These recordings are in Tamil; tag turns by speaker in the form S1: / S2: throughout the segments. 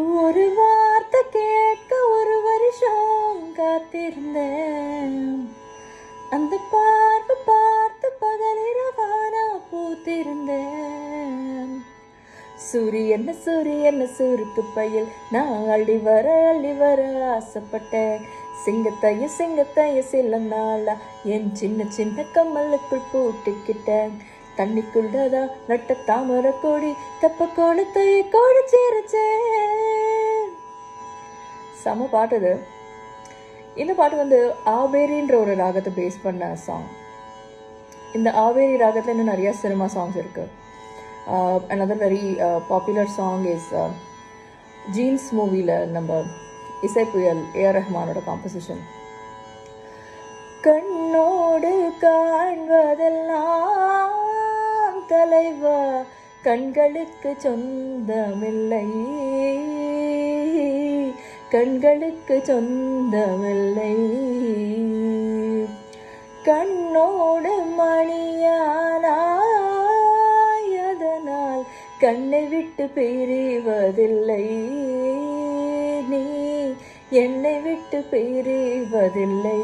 S1: ஒரு வார்த்தை கேட்க ஒரு வருஷம் காத்திருந்தேன். அந்த பார்வை பார்த்து பகலிரவானா பூத்திருந்தேன். சூரியன் சுருக்கு பையில் நான் அள்ளி வர ஆசைப்பட்டேன். சிங்கத்தைய சில நாளா என் சின்ன சின்ன கம்மலுக்குள் பூட்டிக்கிட்டேன். தண்ணிக்குள்ளதா நட்ட தாமர கொடி தப்ப கோலத்தைய கோடி சேரச்சேன். செம பாட்டு இது. இந்த பாட்டு ஆவேரின்ற ஒரு ராகத்தை பேஸ் பண்ண சாங். இந்த ஆவேரி ராகத்தில் இன்னும் நிறைய சினிமா சாங்ஸ் இருக்கு. another very popular song is jeans மூவியில் நம்ம இசை புயல் ஏஆர் ரஹ்மானோட காம்போசிஷன். கண்ணோடு காண்பதெல்லாம் தலைவா கண்களுக்கு சொந்தமில்லை, கண்களுக்கு சொந்தமில்லை. கண்ணோடு மணியானாய், அதனால் கண்ணை விட்டு பிரிவதில்லை, நீ என்னை விட்டு பிரிவதில்லை.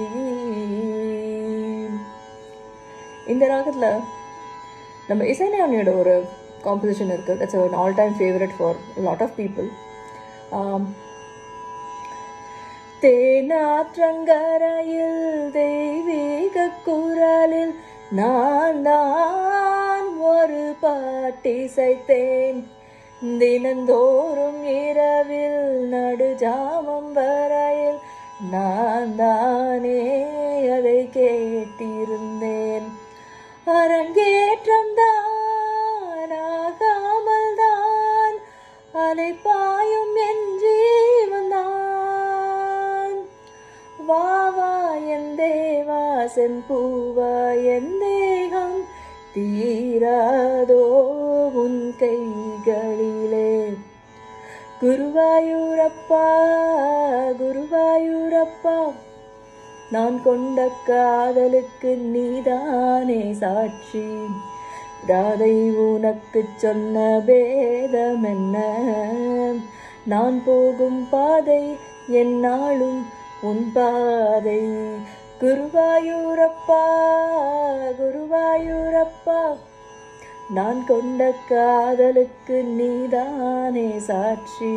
S1: இந்த ராகத்தில் நம்ம இசைஞானியோட ஒரு காம்போசிஷன் இருக்குது. That's an all time favorite for a lot of people. தேனாற்றங்கரையில் தெய்வீக குரலில் நான் தான் ஒரு பாட்டிசைத்தேன். தினந்தோறும் இரவில் நடுஜாமம் வரையில் நான் தானே அதை கேட்டிருந்தேன். அரங்கேற்றம் தான் ஆகாமல் தான் அலைப்பாயும் என் ஜீவன்தான். வாவா என் தேவா செம்பூவா என் தேகம் தீராதோ உன் கைகளிலே. குருவாயூரப்பா குருவாயூரப்பா, நான் கொண்ட காதலுக்கு நீதானே சாட்சி. ராதை உனக்கு சொன்ன பேதம் என்ன, நான் போகும் பாதை என்னாலும் உன் பாதை. குருவாயூரப்பா குருவாயூரப்பா, நான் கொண்ட காதலுக்கு நீதானே சாட்சி.